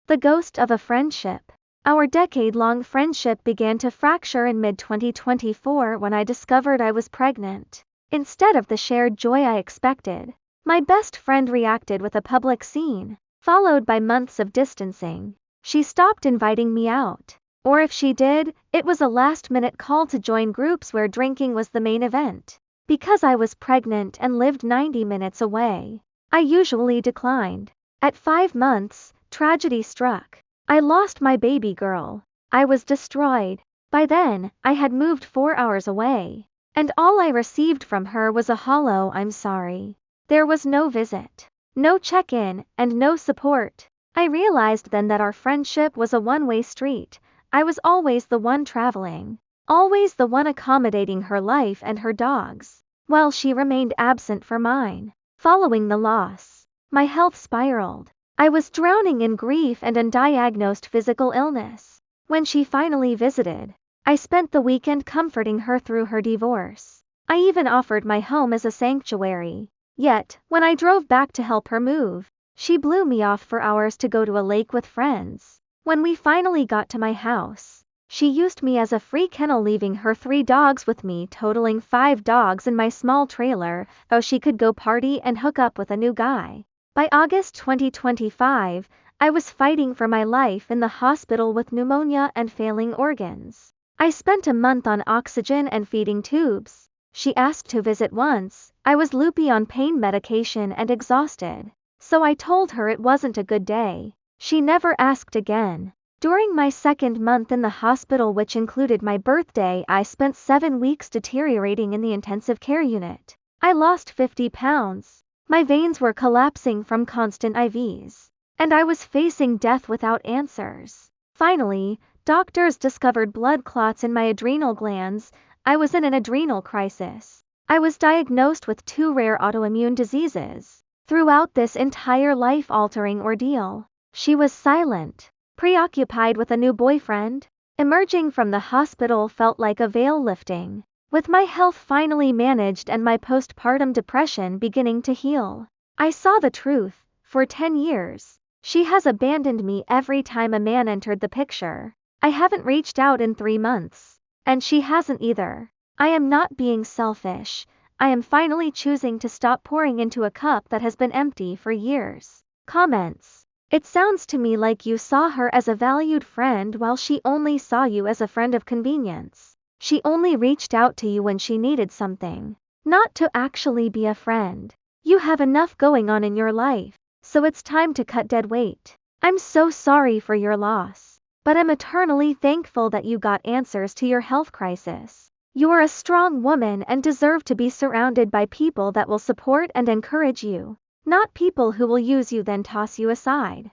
The ghost of a friendship. Our decade-long friendship began to fracture in mid-2024 when I discovered I was pregnant. Instead of the shared joy I expected, my best friend reacted with a public scene, followed by months of distancing. She stopped inviting me out. Or if she did, it was a last-minute call to join groups where drinking was the main event. Because I was pregnant and lived 90 minutes away, I usually declined. At 5 months, tragedy struck. I lost my baby girl. I was destroyed. By then, I had moved 4 hours away, and all I received from her was a hollow "I'm sorry." There was no visit, no check-in, and no support. I realized then that our friendship was a one-way street. I was always the one traveling, always the one accommodating her life and her dogs, while she remained absent for mine. Following the loss, my health spiraled. I was drowning in grief and undiagnosed physical illness. When she finally visited, I spent the weekend comforting her through her divorce. I even offered my home as a sanctuary. Yet, when I drove back to help her move, she blew me off for hours to go to a lake with friends. When we finally got to my house, she used me as a free kennel, leaving her 3 dogs with me, totaling 5 dogs in my small trailer, so she could go party and hook up with a new guy. By August 2025, I was fighting for my life in the hospital with pneumonia and failing organs. I spent a month on oxygen and feeding tubes. She asked to visit once. I was loopy on pain medication and exhausted, so I told her it wasn't a good day. She never asked again. During my 2nd month in the hospital, which included my birthday, I spent 7 weeks deteriorating in the intensive care unit. I lost 50 pounds. My veins were collapsing from constant IVs, and I was facing death without answers. Finally, doctors discovered blood clots in my adrenal glands. I was in an adrenal crisis. I was diagnosed with 2 rare autoimmune diseases. Throughout this entire life-altering ordeal, she was silent, preoccupied with a new boyfriend. Emerging from the hospital felt like a veil lifting. With my health finally managed and my postpartum depression beginning to heal, I saw the truth. For 10 years, she has abandoned me every time a man entered the picture. I haven't reached out in 3 months, and she hasn't either. I am not being selfish. I am finally choosing to stop pouring into a cup that has been empty for years. Comments. It sounds to me like you saw her as a valued friend while she only saw you as a friend of convenience. She only reached out to you when she needed something, not to actually be a friend. You have enough going on in your life, so it's time to cut dead weight. I'm so sorry for your loss, but I'm eternally thankful that you got answers to your health crisis. You're a strong woman and deserve to be surrounded by people that will support and encourage you, not people who will use you then toss you aside.